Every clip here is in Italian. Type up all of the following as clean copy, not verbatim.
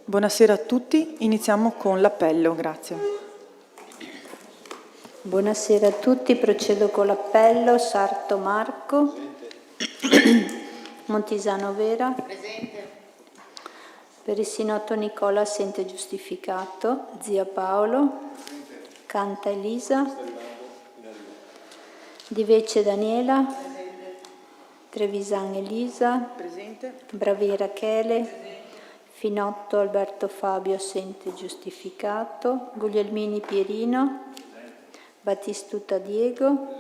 Buonasera a tutti, iniziamo con l'appello, grazie. Buonasera a tutti, procedo con l'appello. Sarto Marco. Montisano Vera. Presente. Perissinotto Nicola, assente giustificato. Zia Paolo. Canta Elisa. Di Vece Daniela. Trevisan Elisa. Presente. Bravi Rachele. Finotto Alberto Fabio, assente giustificato. Guglielmini Pierino. Battistuta Diego.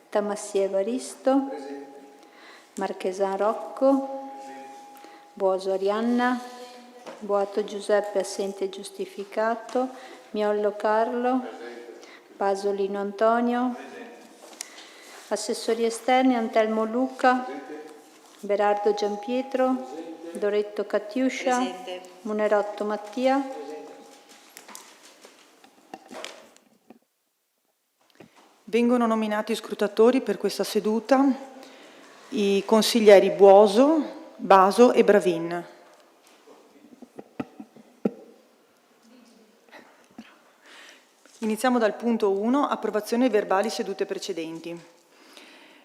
Tamassi Evaristo. Marchesan Rocco. Buoso Arianna. Boato Giuseppe, assente giustificato. Miollo Carlo. Pasolino Antonio. Assessori esterni Antelmo Luca. Berardo Giampietro. Doretto Catiuscia. Presente. Munerotto Mattia. Vengono nominati scrutatori per questa seduta i consiglieri Buoso, Baso e Bravin. Iniziamo dal punto 1, approvazione verbali sedute precedenti.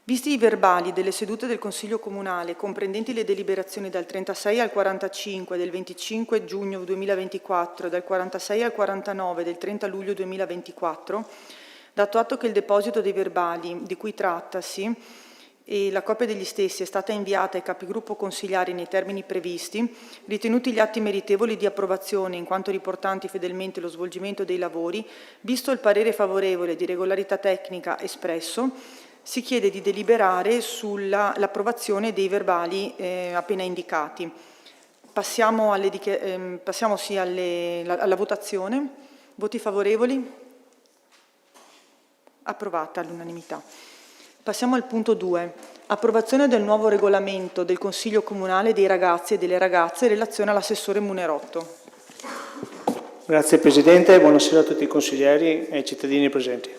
Visti i verbali delle sedute del Consiglio Comunale comprendenti le deliberazioni dal 36 al 45 del 25 giugno 2024 e dal 46 al 49 del 30 luglio 2024, dato atto che il deposito dei verbali di cui trattasi e la copia degli stessi è stata inviata ai capigruppo consigliari nei termini previsti, ritenuti gli atti meritevoli di approvazione in quanto riportanti fedelmente lo svolgimento dei lavori, visto il parere favorevole di regolarità tecnica espresso, si chiede di deliberare sull'approvazione dei verbali appena indicati. Passiamo alla votazione. Voti favorevoli? Approvata all'unanimità. Passiamo al punto 2. Approvazione del nuovo regolamento del Consiglio Comunale dei ragazzi e delle ragazze in relazione all'assessore Munerotto. Grazie Presidente, buonasera a tutti i consiglieri e ai cittadini presenti.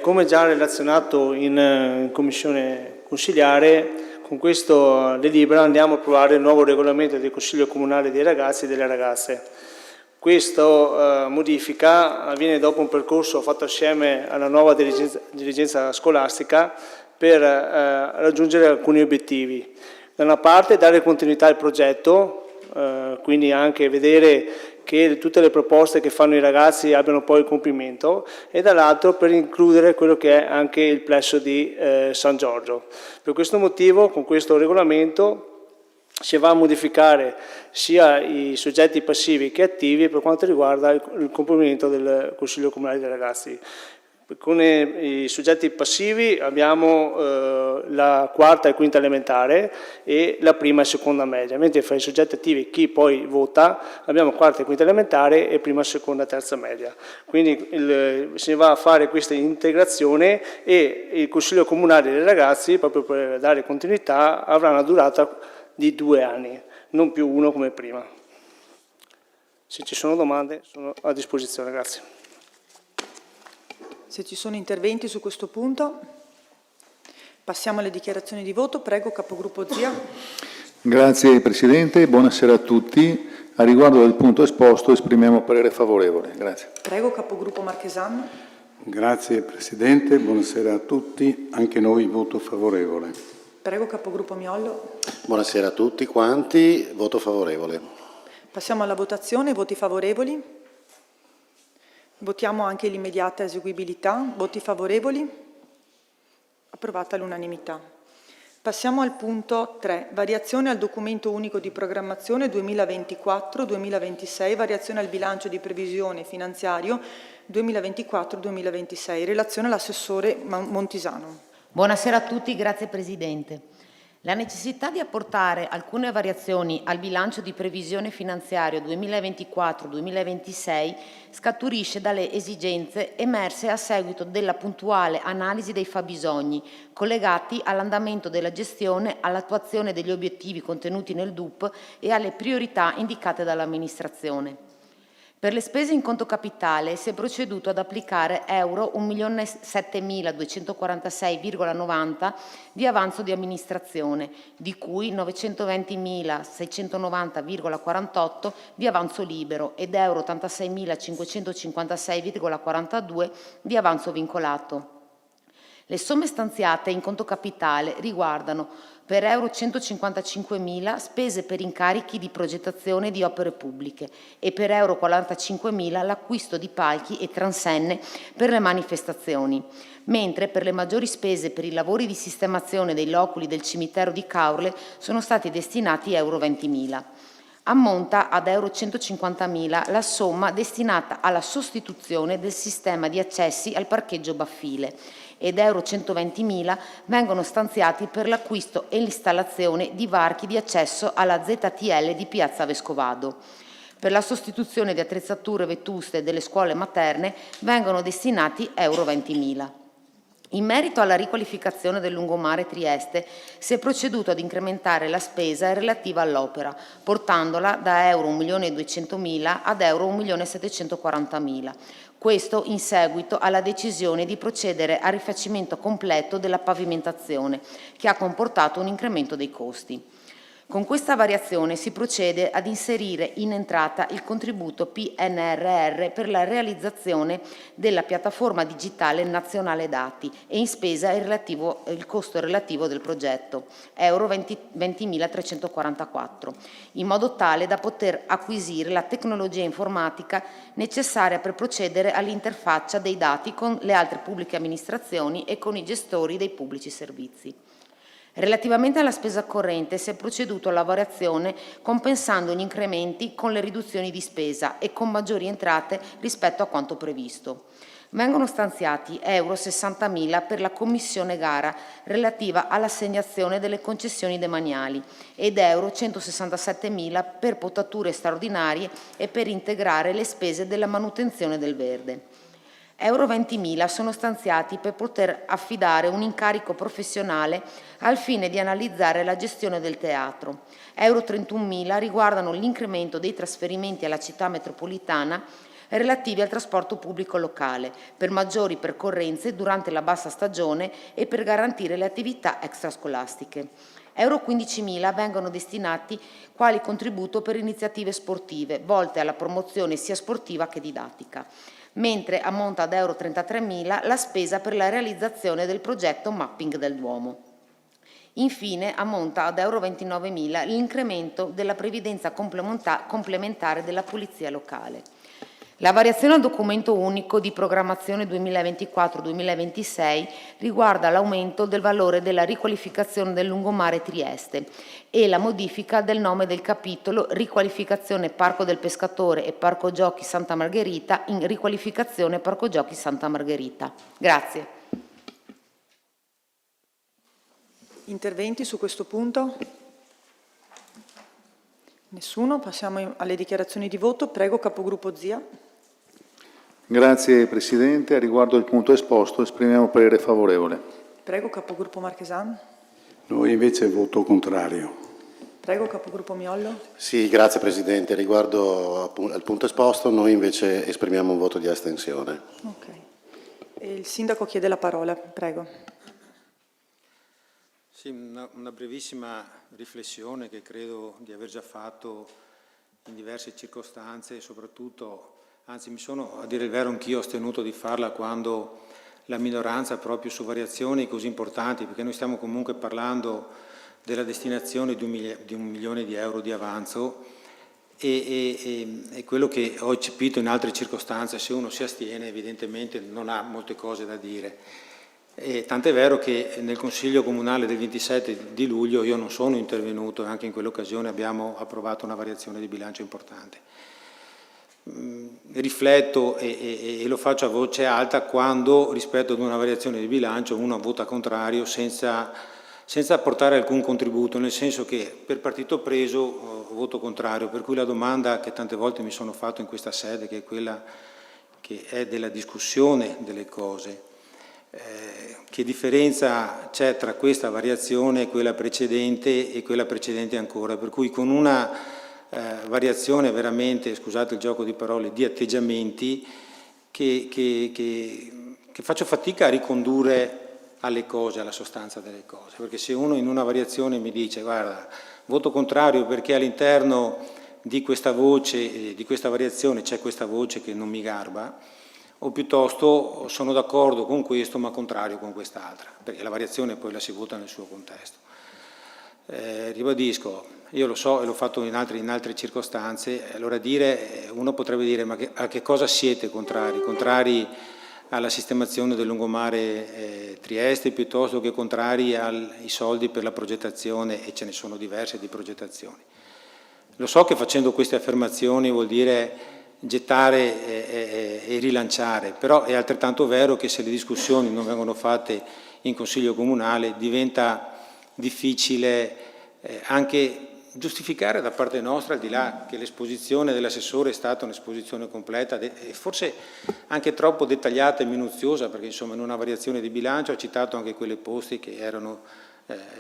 Come già relazionato in Commissione Consiliare, con questo delibera andiamo a approvare il nuovo regolamento del Consiglio Comunale dei ragazzi e delle ragazze. Questa modifica avviene dopo un percorso fatto assieme alla nuova dirigenza scolastica per raggiungere alcuni obiettivi. Da una parte dare continuità al progetto, quindi anche vedere che tutte le proposte che fanno i ragazzi abbiano poi il compimento, e dall'altro per includere quello che è anche il plesso di San Giorgio. Per questo motivo, con questo regolamento, si va a modificare sia i soggetti passivi che attivi per quanto riguarda il compimento del Consiglio Comunale dei Ragazzi. Con i soggetti passivi abbiamo la quarta e quinta elementare e la prima e seconda media, mentre fra i soggetti attivi, chi poi vota, abbiamo quarta e quinta elementare e prima, seconda e terza media. Quindi si va a fare questa integrazione e il Consiglio Comunale dei Ragazzi, proprio per dare continuità, avrà una durata di 2 anni, non più 1 come prima. Se ci sono domande sono a disposizione, grazie. Se ci sono interventi su questo punto, passiamo alle dichiarazioni di voto. Prego, capogruppo Zia. Grazie Presidente, buonasera a tutti. A riguardo del punto esposto esprimiamo parere favorevole. Grazie. Prego, capogruppo Marchesan. Grazie Presidente, buonasera a tutti. Anche noi voto favorevole. Prego, capogruppo Miollo. Buonasera a tutti quanti, voto favorevole. Passiamo alla votazione, voti favorevoli. Votiamo anche l'immediata eseguibilità, voti favorevoli. Approvata all'unanimità. Passiamo al punto 3, variazione al documento unico di programmazione 2024-2026, variazione al bilancio di previsione finanziario 2024-2026, relazione all'assessore Montisano. Buonasera a tutti, grazie Presidente. La necessità di apportare alcune variazioni al bilancio di previsione finanziario 2024-2026 scaturisce dalle esigenze emerse a seguito della puntuale analisi dei fabbisogni collegati all'andamento della gestione, all'attuazione degli obiettivi contenuti nel DUP e alle priorità indicate dall'amministrazione. Per le spese in conto capitale si è proceduto ad applicare euro 1.007.246,90 di avanzo di amministrazione, di cui 920.690,48 di avanzo libero ed euro 86.556,42 di avanzo vincolato. Le somme stanziate in conto capitale riguardano per euro 155.000 spese per incarichi di progettazione di opere pubbliche e per euro 45.000 l'acquisto di palchi e transenne per le manifestazioni, mentre per le maggiori spese per i lavori di sistemazione dei loculi del cimitero di Caorle sono stati destinati euro 20.000. Ammonta ad euro 150.000 la somma destinata alla sostituzione del sistema di accessi al parcheggio Baffile ed euro 120.000 vengono stanziati per l'acquisto e l'installazione di varchi di accesso alla ZTL di Piazza Vescovado. Per la sostituzione di attrezzature vetuste delle scuole materne vengono destinati euro 20.000. In merito alla riqualificazione del lungomare Trieste si è proceduto ad incrementare la spesa relativa all'opera, portandola da euro 1.200.000 ad euro 1.740.000. Questo in seguito alla decisione di procedere al rifacimento completo della pavimentazione, che ha comportato un incremento dei costi. Con questa variazione si procede ad inserire in entrata il contributo PNRR per la realizzazione della piattaforma digitale nazionale dati e in spesa il costo relativo del progetto, euro 20.344, in modo tale da poter acquisire la tecnologia informatica necessaria per procedere all'interfaccia dei dati con le altre pubbliche amministrazioni e con i gestori dei pubblici servizi. Relativamente alla spesa corrente si è proceduto alla variazione compensando gli incrementi con le riduzioni di spesa e con maggiori entrate rispetto a quanto previsto. Vengono stanziati euro 60.000 per la commissione gara relativa all'assegnazione delle concessioni demaniali ed euro 167.000 per potature straordinarie e per integrare le spese della manutenzione del verde. Euro 20.000 sono stanziati per poter affidare un incarico professionale al fine di analizzare la gestione del teatro. Euro 31.000 riguardano l'incremento dei trasferimenti alla città metropolitana relativi al trasporto pubblico locale, per maggiori percorrenze durante la bassa stagione e per garantire le attività extrascolastiche. Euro 15.000 vengono destinati quali contributo per iniziative sportive volte alla promozione sia sportiva che didattica, mentre ammonta ad euro 33.000 la spesa per la realizzazione del progetto Mapping del Duomo. Infine ammonta ad euro 29.000 l'incremento della previdenza complementare della Polizia Locale. La variazione al documento unico di programmazione 2024-2026 riguarda l'aumento del valore della riqualificazione del lungomare Trieste e la modifica del nome del capitolo riqualificazione Parco del Pescatore e Parco Giochi Santa Margherita in riqualificazione Parco Giochi Santa Margherita. Grazie. Interventi su questo punto? Nessuno? Passiamo alle dichiarazioni di voto. Prego, capogruppo Zia. Grazie Presidente. A riguardo del punto esposto esprimiamo parere favorevole. Prego, capogruppo Marchesan. Noi invece voto contrario. Prego, capogruppo Miollo. Sì, grazie Presidente. Riguardo al punto esposto, noi invece esprimiamo un voto di astensione. Ok. E il sindaco chiede la parola. Prego. Sì, una brevissima riflessione che credo di aver già fatto in diverse circostanze e soprattutto, anzi mi sono, a dire il vero, anch'io astenuto di farla quando la minoranza proprio su variazioni così importanti, perché noi stiamo comunque parlando della destinazione di 1 milione di euro di avanzo e quello che ho eccepito in altre circostanze, se uno si astiene evidentemente non ha molte cose da dire. E tant'è vero che nel Consiglio Comunale del 27 di luglio io non sono intervenuto e anche in quell'occasione abbiamo approvato una variazione di bilancio importante. Rifletto e lo faccio a voce alta quando rispetto ad una variazione di bilancio uno vota contrario senza portare alcun contributo, nel senso che per partito preso voto contrario, per cui la domanda che tante volte mi sono fatto in questa sede, che è quella che è della discussione delle cose, che differenza c'è tra questa variazione e quella precedente ancora, per cui con una variazione veramente, scusate il gioco di parole, di atteggiamenti che faccio fatica a ricondurre alle cose, alla sostanza delle cose, perché se uno in una variazione mi dice guarda, voto contrario perché all'interno di questa voce, di questa variazione c'è questa voce che non mi garba, o piuttosto sono d'accordo con questo ma contrario con quest'altra, perché la variazione poi la si vota nel suo contesto. Ribadisco, io lo so e l'ho fatto in altre circostanze, allora uno potrebbe dire ma a che cosa siete contrari? Contrari alla sistemazione del lungomare Trieste piuttosto che contrari ai soldi per la progettazione, e ce ne sono diverse di progettazioni. Lo so che facendo queste affermazioni vuol dire gettare e rilanciare, però è altrettanto vero che se le discussioni non vengono fatte in Consiglio Comunale diventa difficile anche giustificare da parte nostra, al di là che l'esposizione dell'assessore è stata un'esposizione completa e forse anche troppo dettagliata e minuziosa, perché insomma in una variazione di bilancio ha citato anche quelle poste che erano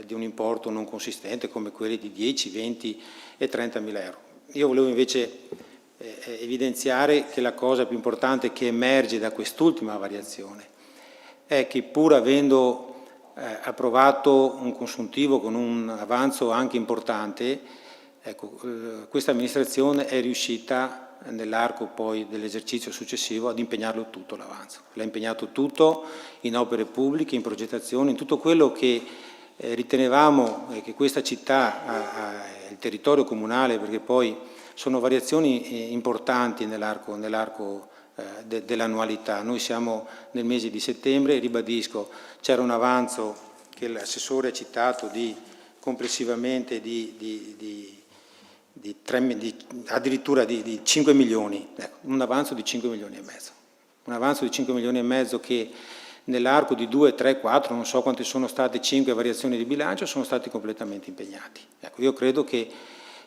di un importo non consistente come quelli di 10, 20 e 30 mila euro. Io volevo invece evidenziare che la cosa più importante che emerge da quest'ultima variazione è che pur avendo approvato un consuntivo con un avanzo anche importante, ecco, questa amministrazione è riuscita nell'arco poi dell'esercizio successivo ad impegnarlo tutto l'avanzo. L'ha impegnato tutto in opere pubbliche, in progettazione, in tutto quello che ritenevamo che questa città, il territorio comunale, perché poi sono variazioni importanti nell'arco dell'annualità. Noi siamo nel mese di settembre, ribadisco, c'era un avanzo che l'assessore ha citato complessivamente addirittura di 5 milioni, un avanzo di 5 milioni e mezzo. Un avanzo di 5 milioni e mezzo che nell'arco di 2, 3, 4, non so quante sono state, 5 variazioni di bilancio, sono stati completamente impegnati. Ecco, io credo che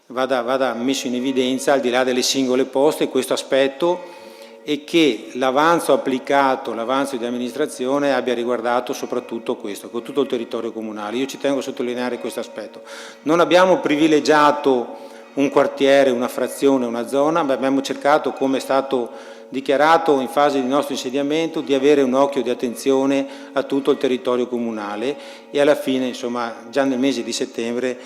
vada messo in evidenza, al di là delle singole poste, questo aspetto, e che l'avanzo applicato, l'avanzo di amministrazione abbia riguardato soprattutto questo, con tutto il territorio comunale. Io ci tengo a sottolineare questo aspetto. Non abbiamo privilegiato un quartiere, una frazione, una zona, ma abbiamo cercato, come è stato dichiarato in fase di nostro insediamento, di avere un occhio di attenzione a tutto il territorio comunale e alla fine, insomma, già nel mese di settembre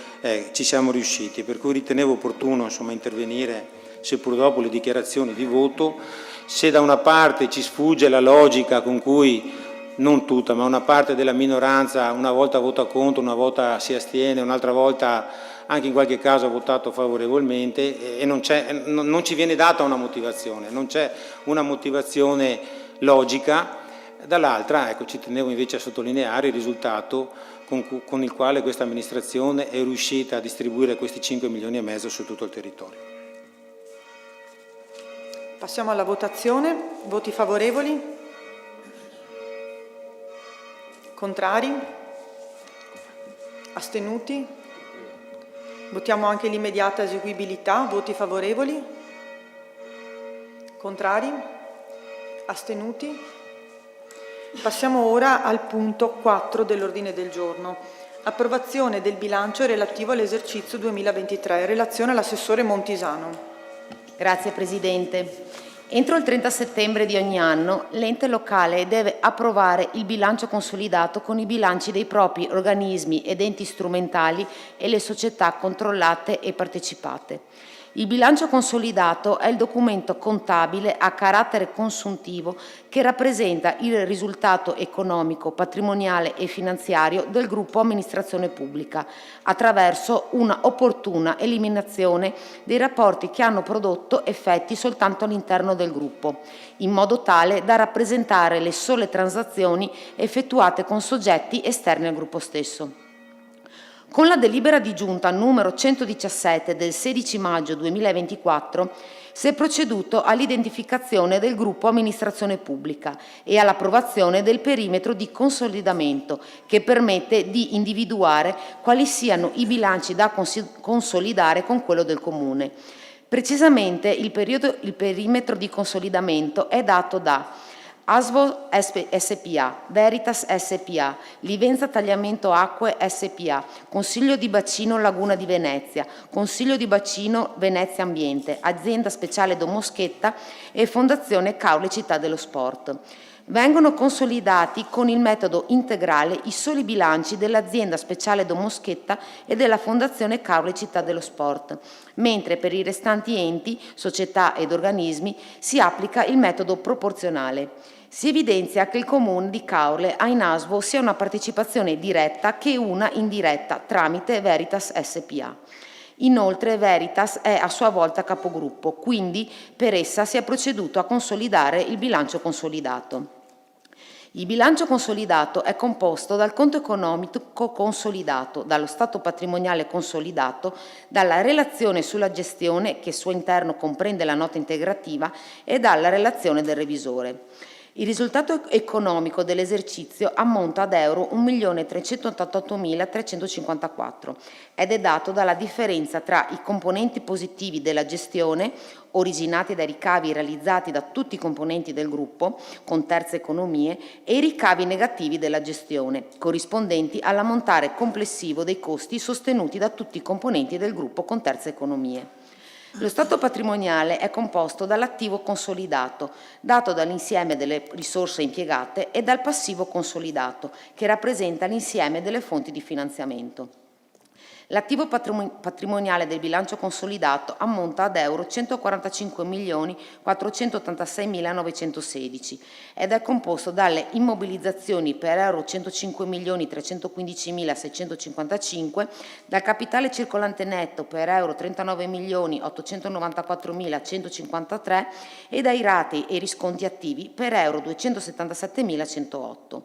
ci siamo riusciti, per cui ritenevo opportuno, insomma, intervenire, seppur dopo le dichiarazioni di voto. Se da una parte ci sfugge la logica con cui, non tutta, ma una parte della minoranza una volta vota contro, una volta si astiene, un'altra volta anche in qualche caso ha votato favorevolmente e non ci viene data una motivazione, non c'è una motivazione logica, dall'altra ecco, ci tenevo invece a sottolineare il risultato con il quale questa amministrazione è riuscita a distribuire questi 5 milioni e mezzo su tutto il territorio. Passiamo alla votazione. Voti favorevoli? Contrari? Astenuti? Votiamo anche l'immediata eseguibilità. Voti favorevoli? Contrari? Astenuti? Passiamo ora al punto 4 dell'ordine del giorno. Approvazione del bilancio relativo all'esercizio 2023. Relazione all'assessore Montisano. Grazie Presidente. Entro il 30 settembre di ogni anno l'ente locale deve approvare il bilancio consolidato con i bilanci dei propri organismi ed enti strumentali e le società controllate e partecipate. Il bilancio consolidato è il documento contabile a carattere consuntivo che rappresenta il risultato economico, patrimoniale e finanziario del gruppo amministrazione pubblica, attraverso una opportuna eliminazione dei rapporti che hanno prodotto effetti soltanto all'interno del gruppo, in modo tale da rappresentare le sole transazioni effettuate con soggetti esterni al gruppo stesso. Con la delibera di giunta numero 117 del 16 maggio 2024 si è proceduto all'identificazione del gruppo amministrazione pubblica e all'approvazione del perimetro di consolidamento che permette di individuare quali siano i bilanci da consolidare con quello del Comune. Precisamente il perimetro di consolidamento è dato da Asvo SPA, Veritas SPA, Livenza Tagliamento Acque SPA, Consiglio di Bacino Laguna di Venezia, Consiglio di Bacino Venezia Ambiente, Azienda Speciale Don Moschetta e Fondazione Caule Città dello Sport. Vengono consolidati con il metodo integrale i soli bilanci dell'Azienda Speciale Don Moschetta e della Fondazione Caule Città dello Sport, mentre per i restanti enti, società ed organismi si applica il metodo proporzionale. Si evidenzia che il Comune di Caorle ha in ASVO sia una partecipazione diretta che una indiretta tramite Veritas SPA. Inoltre Veritas è a sua volta capogruppo, quindi per essa si è proceduto a consolidare il bilancio consolidato. Il bilancio consolidato è composto dal conto economico consolidato, dallo stato patrimoniale consolidato, dalla relazione sulla gestione, che al suo interno comprende la nota integrativa, e dalla relazione del revisore. Il risultato economico dell'esercizio ammonta ad euro 1.388.354 ed è dato dalla differenza tra i componenti positivi della gestione, originati dai ricavi realizzati da tutti i componenti del gruppo, con terze economie, e i ricavi negativi della gestione, corrispondenti all'ammontare complessivo dei costi sostenuti da tutti i componenti del gruppo con terze economie. Lo stato patrimoniale è composto dall'attivo consolidato, dato dall'insieme delle risorse impiegate, e dal passivo consolidato, che rappresenta l'insieme delle fonti di finanziamento. L'attivo patrimoniale del bilancio consolidato ammonta ad euro 145.486.916 ed è composto dalle immobilizzazioni per euro 105.315.655, dal capitale circolante netto per euro 39.894.153 e dai ratei e risconti attivi per euro 277.108.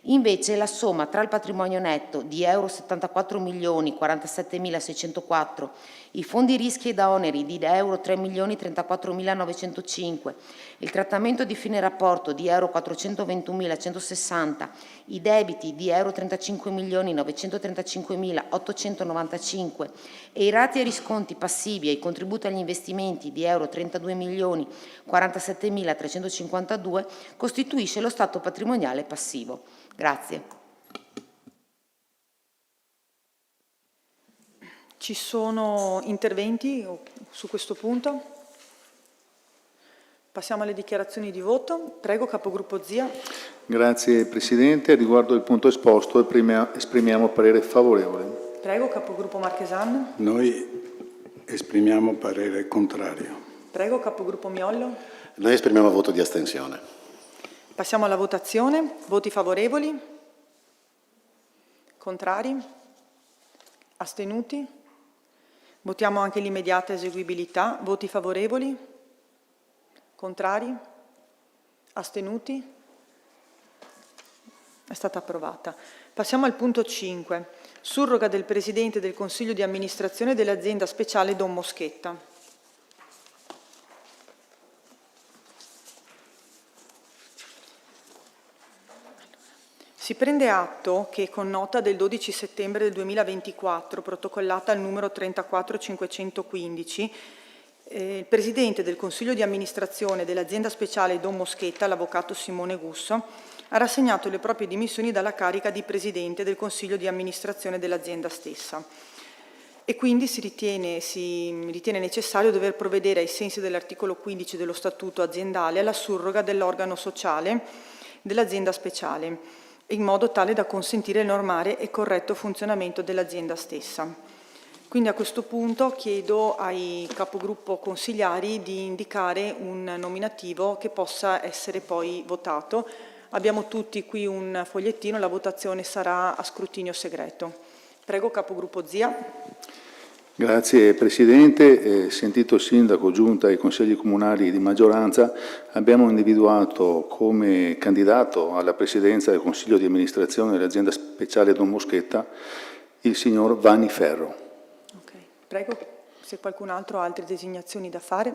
Invece la somma tra il patrimonio netto di euro 74.047.604, i fondi rischi ed oneri di euro 3.034.905, il trattamento di fine rapporto di euro 421.160, i debiti di euro 35.935.895 e i rati e risconti passivi e i contributi agli investimenti di euro 32.047.352 costituisce lo stato patrimoniale passivo. Grazie. Ci sono interventi su questo punto? Passiamo alle dichiarazioni di voto. Prego, capogruppo Zia. Grazie Presidente. Riguardo il punto esposto esprimiamo parere favorevole. Prego, capogruppo Marchesan. Noi esprimiamo parere contrario. Prego, capogruppo Miollo. Noi esprimiamo voto di astensione. Passiamo alla votazione. Voti favorevoli? Contrari? Astenuti? Votiamo anche l'immediata eseguibilità. Voti favorevoli? Contrari? Astenuti? È stata approvata. Passiamo al punto 5. Surroga del Presidente del Consiglio di amministrazione dell'Azienda Speciale Don Moschetta. Si prende atto che con nota del 12 settembre del 2024, protocollata al numero 34515, il Presidente del Consiglio di amministrazione dell'Azienda Speciale Don Moschetta, l'Avvocato Simone Gusso, ha rassegnato le proprie dimissioni dalla carica di Presidente del Consiglio di amministrazione dell'azienda stessa. E quindi si ritiene necessario dover provvedere ai sensi dell'articolo 15 dello Statuto aziendale alla surroga dell'organo sociale dell'azienda speciale, in modo tale da consentire il normale e corretto funzionamento dell'azienda stessa. Quindi a questo punto chiedo ai capogruppo consigliari di indicare un nominativo che possa essere poi votato. Abbiamo tutti qui un fogliettino, la votazione sarà a scrutinio segreto. Prego, capogruppo Zia. Grazie Presidente. Sentito il Sindaco, Giunta e i Consigli Comunali di maggioranza, abbiamo individuato come candidato alla Presidenza del Consiglio di amministrazione dell'Azienda Speciale Don Moschetta il signor Vanni Ferro. Okay. Prego, se qualcun altro ha altre designazioni da fare.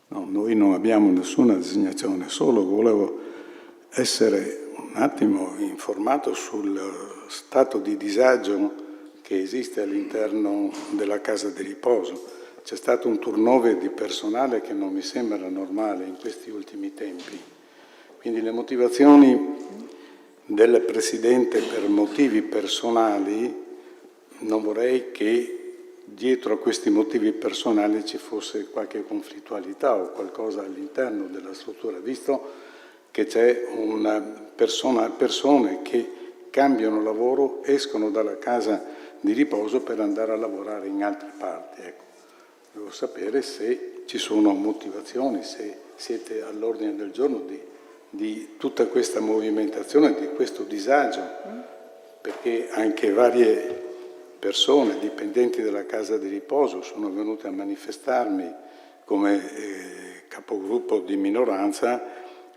No, noi non abbiamo nessuna designazione, solo volevo essere un attimo informato sul stato di disagio che esiste all'interno della casa di riposo. C'è stato un turnover di personale che non mi sembra normale in questi ultimi tempi. Quindi le motivazioni del Presidente per motivi personali, non vorrei che dietro a questi motivi personali ci fosse qualche conflittualità o qualcosa all'interno della struttura, visto che c'è persone che cambiano lavoro, escono dalla casa di riposo per andare a lavorare in altre parti. Ecco. Devo sapere se ci sono motivazioni, se siete all'ordine del giorno di tutta questa movimentazione, di questo disagio, perché anche varie persone dipendenti della casa di riposo sono venute a manifestarmi come capogruppo di minoranza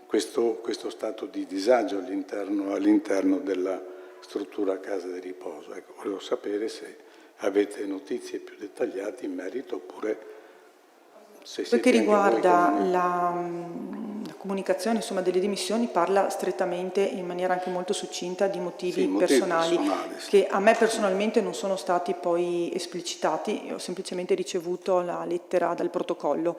questo stato di disagio all'interno della struttura casa di riposo. Ecco, volevo sapere se avete notizie più dettagliate in merito oppure se siete. Per che riguarda la comunicazione, insomma, delle dimissioni, parla strettamente in maniera anche molto succinta di motivi personali sì. che a me personalmente non sono stati poi esplicitati, ho semplicemente ricevuto la lettera dal protocollo,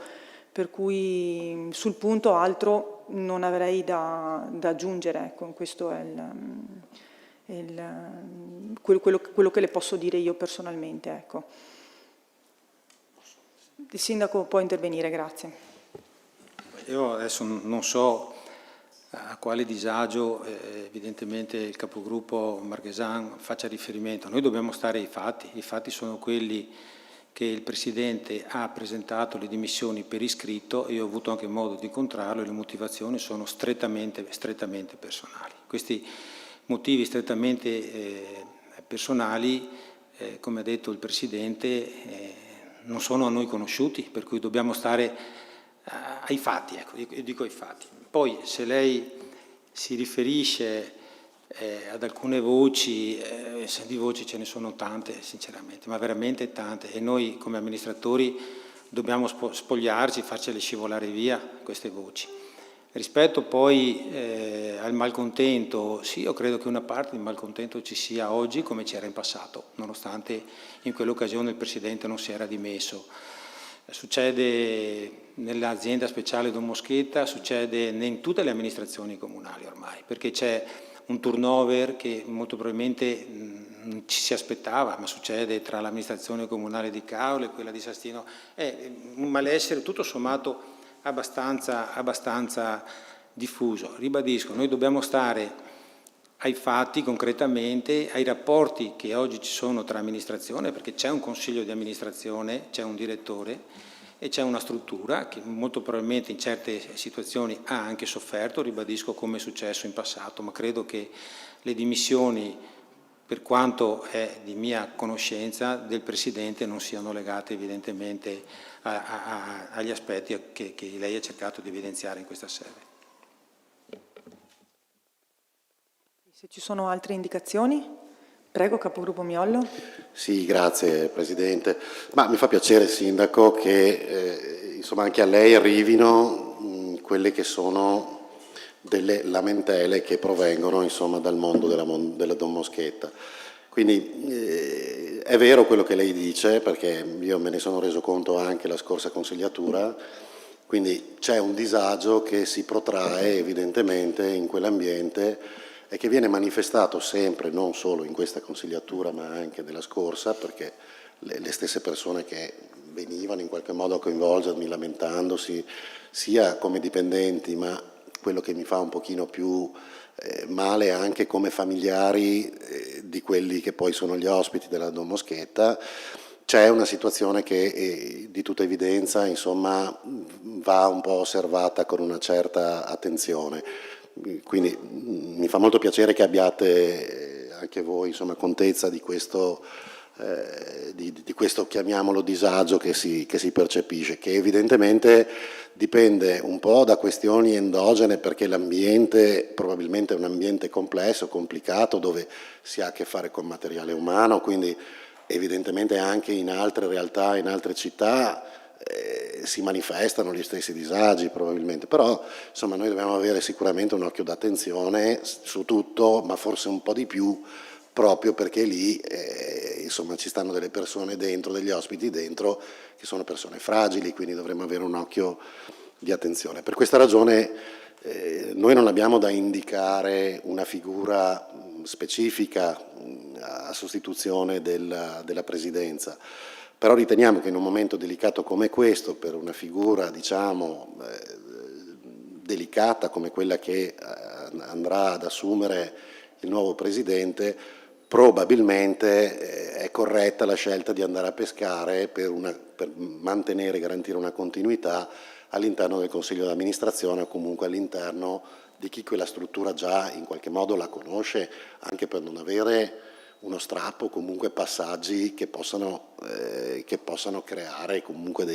per cui sul punto altro non avrei da aggiungere, ecco, questo è quello che le posso dire io personalmente, ecco. Il Sindaco può intervenire, grazie. Io adesso non so a quale disagio evidentemente il capogruppo Marchesan faccia riferimento. Noi dobbiamo stare ai fatti. I fatti sono quelli che il Presidente ha presentato le dimissioni per iscritto e io ho avuto anche modo di incontrarlo e le motivazioni sono strettamente personali. Questi motivi strettamente personali, come ha detto il Presidente, non sono a noi conosciuti, per cui dobbiamo stare ai fatti, ecco, io dico ai fatti. Poi se lei si riferisce ad alcune voci, di voci ce ne sono tante sinceramente, ma veramente tante, e noi come amministratori dobbiamo spogliarci, farcele scivolare via queste voci. Rispetto poi al malcontento, sì, io credo che una parte di malcontento ci sia oggi come c'era in passato, nonostante in quell'occasione il Presidente non si era dimesso. Succede nell'azienda speciale Don Moschetta, succede in tutte le amministrazioni comunali ormai, perché c'è un turnover che molto probabilmente non ci si aspettava, ma succede tra l'amministrazione comunale di Caolo e quella di Sastino. È un malessere tutto sommato abbastanza diffuso. Ribadisco, noi dobbiamo stare ai fatti concretamente, ai rapporti che oggi ci sono tra amministrazione, perché c'è un consiglio di amministrazione, c'è un direttore e c'è una struttura che molto probabilmente in certe situazioni ha anche sofferto, ribadisco come è successo in passato, ma credo che le dimissioni, per quanto è di mia conoscenza, del Presidente non siano legate evidentemente agli aspetti che lei ha cercato di evidenziare in questa sede. Se ci sono altre indicazioni, prego, capogruppo Miollo. Sì, grazie Presidente. Ma mi fa piacere, Sindaco, che insomma anche a lei arrivino quelle che sono delle lamentele che provengono insomma dal mondo della Don Moschetta. Quindi è vero quello che lei dice, perché io me ne sono reso conto anche la scorsa consigliatura, quindi c'è un disagio che si protrae evidentemente in quell'ambiente e che viene manifestato sempre, non solo in questa consigliatura ma anche della scorsa, perché le stesse persone che venivano in qualche modo a coinvolgermi lamentandosi, sia come dipendenti, ma quello che mi fa un pochino più male anche come familiari di quelli che poi sono gli ospiti della Don Moschetta, c'è una situazione che di tutta evidenza insomma va un po' osservata con una certa attenzione. Quindi mi fa molto piacere che abbiate anche voi insomma contezza di questo, chiamiamolo disagio che si percepisce, che evidentemente dipende un po' da questioni endogene, perché l'ambiente probabilmente è un ambiente complesso, complicato, dove si ha a che fare con materiale umano, quindi evidentemente anche in altre realtà, in altre città si manifestano gli stessi disagi probabilmente, però insomma noi dobbiamo avere sicuramente un occhio d'attenzione su tutto, ma forse un po' di più, proprio perché lì insomma ci stanno delle persone dentro, degli ospiti dentro, che sono persone fragili, quindi dovremmo avere un occhio di attenzione. Per questa ragione noi non abbiamo da indicare una figura specifica a sostituzione della Presidenza, però riteniamo che in un momento delicato come questo, per una figura diciamo delicata come quella che andrà ad assumere il nuovo Presidente, probabilmente è corretta la scelta di andare a pescare per mantenere e garantire una continuità all'interno del Consiglio di amministrazione o comunque all'interno di chi quella struttura già in qualche modo la conosce, anche per non avere uno strappo o comunque passaggi che possano creare comunque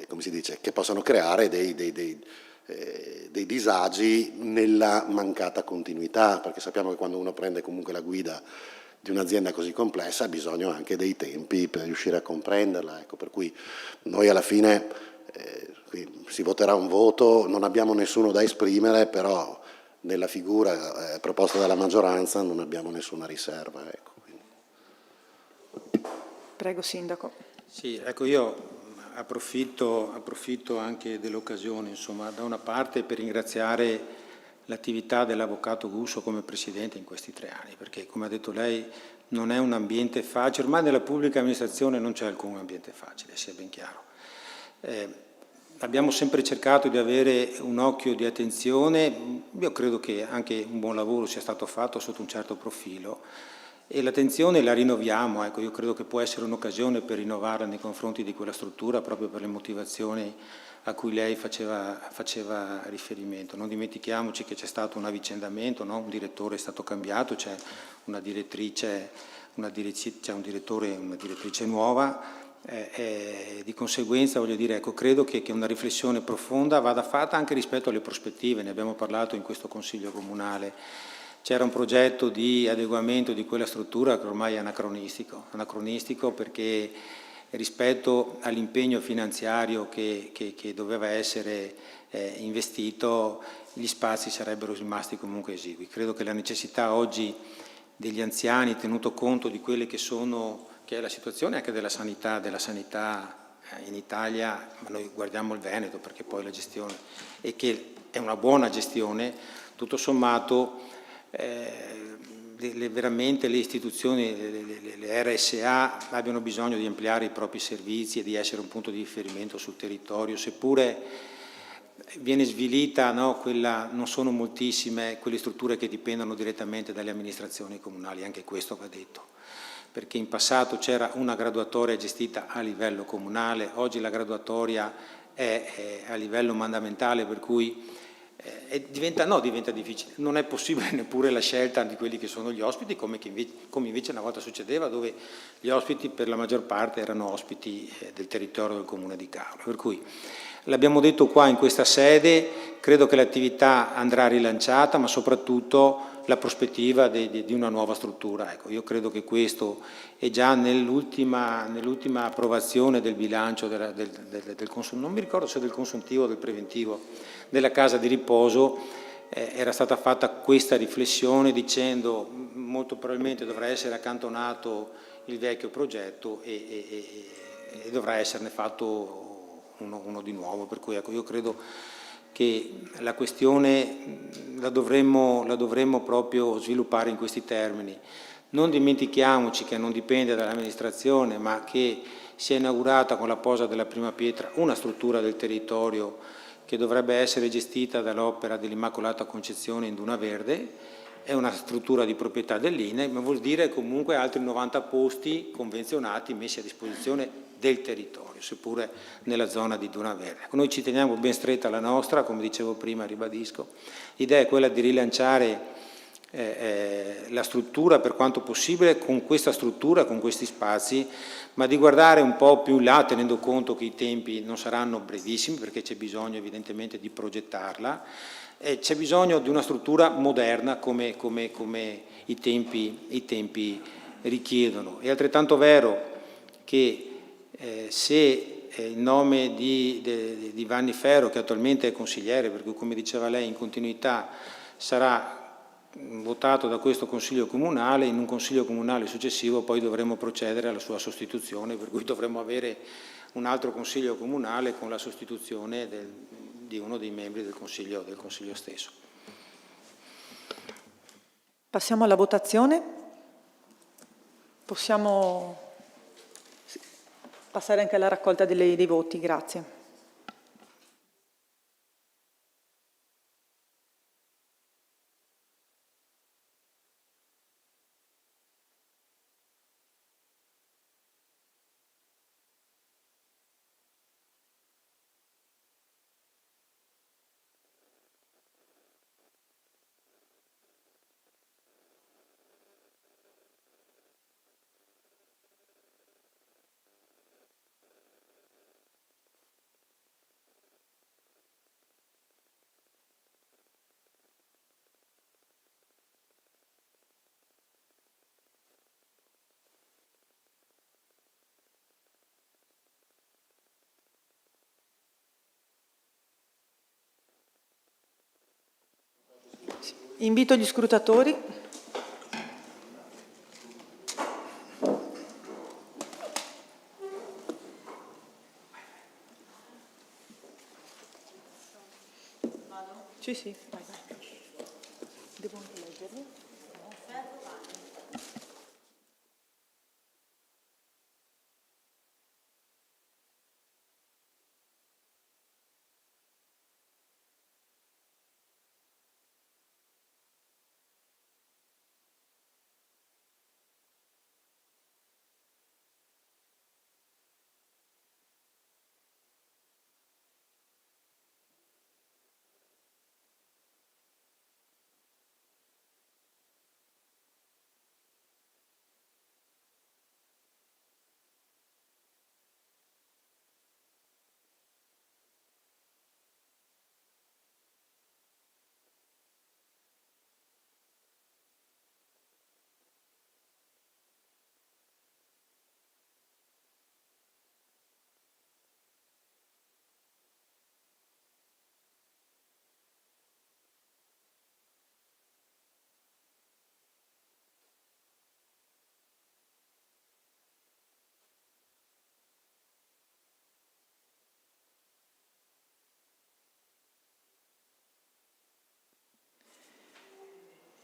come si dice, che possano creare dei disagi nella mancata continuità, perché sappiamo che quando uno prende comunque la guida di un'azienda così complessa ha bisogno anche dei tempi per riuscire a comprenderla, ecco, per cui noi alla fine si voterà un voto, non abbiamo nessuno da esprimere, però nella figura proposta dalla maggioranza non abbiamo nessuna riserva, ecco. Prego, Sindaco. Sì, ecco, io approfitto anche dell'occasione, insomma, da una parte per ringraziare l'attività dell'Avvocato Gusso come Presidente in questi 3 anni, perché come ha detto lei non è un ambiente facile, ormai nella pubblica amministrazione non c'è alcun ambiente facile, sia ben chiaro. Abbiamo sempre cercato di avere un occhio di attenzione, io credo che anche un buon lavoro sia stato fatto sotto un certo profilo, e l'attenzione la rinnoviamo, ecco, io credo che può essere un'occasione per rinnovarla nei confronti di quella struttura proprio per le motivazioni a cui lei faceva riferimento. Non dimentichiamoci che c'è stato un avvicendamento, no? Un direttore è stato cambiato, c'è una direttrice, c'è un direttore e una direttrice nuova, di conseguenza voglio dire, ecco, credo che una riflessione profonda vada fatta anche rispetto alle prospettive, ne abbiamo parlato in questo Consiglio Comunale. C'era un progetto di adeguamento di quella struttura che ormai è anacronistico perché rispetto all'impegno finanziario che doveva essere investito, gli spazi sarebbero rimasti comunque esigui. Credo che la necessità oggi degli anziani, tenuto conto di quelle che è la situazione anche della sanità in Italia, ma noi guardiamo il Veneto perché poi la gestione, e che è una buona gestione, tutto sommato veramente le istituzioni, le RSA abbiano bisogno di ampliare i propri servizi e di essere un punto di riferimento sul territorio, seppure viene svilita, no, non sono moltissime quelle strutture che dipendono direttamente dalle amministrazioni comunali, anche questo va detto, perché in passato c'era una graduatoria gestita a livello comunale, oggi la graduatoria è a livello mandamentale, per cui diventa difficile, non è possibile neppure la scelta di quelli che sono gli ospiti, come invece una volta succedeva, dove gli ospiti per la maggior parte erano ospiti del territorio del comune di Carlo. Per cui l'abbiamo detto qua in questa sede, credo che l'attività andrà rilanciata, ma soprattutto la prospettiva di una nuova struttura. Ecco, io credo che questo è già nell'ultima approvazione del bilancio del consuntivo, non mi ricordo se del consuntivo o del preventivo, della casa di riposo, era stata fatta questa riflessione dicendo molto probabilmente dovrà essere accantonato il vecchio progetto e dovrà esserne fatto uno di nuovo, per cui ecco, io credo che la questione la dovremmo proprio sviluppare in questi termini. Non dimentichiamoci che non dipende dall'amministrazione, ma che si è inaugurata con la posa della prima pietra una struttura del territorio che dovrebbe essere gestita dall'Opera dell'Immacolata Concezione in Duna Verde, è una struttura di proprietà dell'INE, ma vuol dire comunque altri 90 posti convenzionati messi a disposizione del territorio, seppure nella zona di Duna Verde. Noi ci teniamo ben stretta la nostra, come dicevo prima, ribadisco, l'idea è quella di rilanciare la struttura per quanto possibile con questa struttura, con questi spazi, ma di guardare un po' più in là, tenendo conto che i tempi non saranno brevissimi, perché c'è bisogno evidentemente di progettarla, e c'è bisogno di una struttura moderna come i tempi richiedono. È altrettanto vero che se il nome di Vanni Ferro, che attualmente è consigliere, per cui come diceva lei in continuità, sarà votato da questo Consiglio Comunale, in un Consiglio Comunale successivo poi dovremo procedere alla sua sostituzione, per cui dovremo avere un altro Consiglio Comunale con la sostituzione di uno dei membri del Consiglio stesso. Passiamo alla votazione. Possiamo passare anche alla raccolta dei voti, grazie. Invito gli scrutatori. Sì, vai. Devo anche leggerli?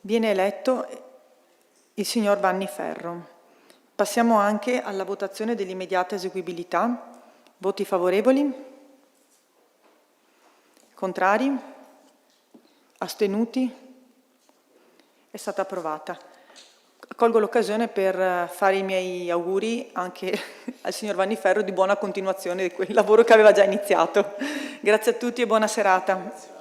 Viene eletto il signor Vanni Ferro. Passiamo anche alla votazione dell'immediata eseguibilità. Voti favorevoli? Contrari? Astenuti? È stata approvata. Colgo l'occasione per fare i miei auguri anche al signor Vanni Ferro di buona continuazione di quel lavoro che aveva già iniziato. Grazie a tutti e buona serata.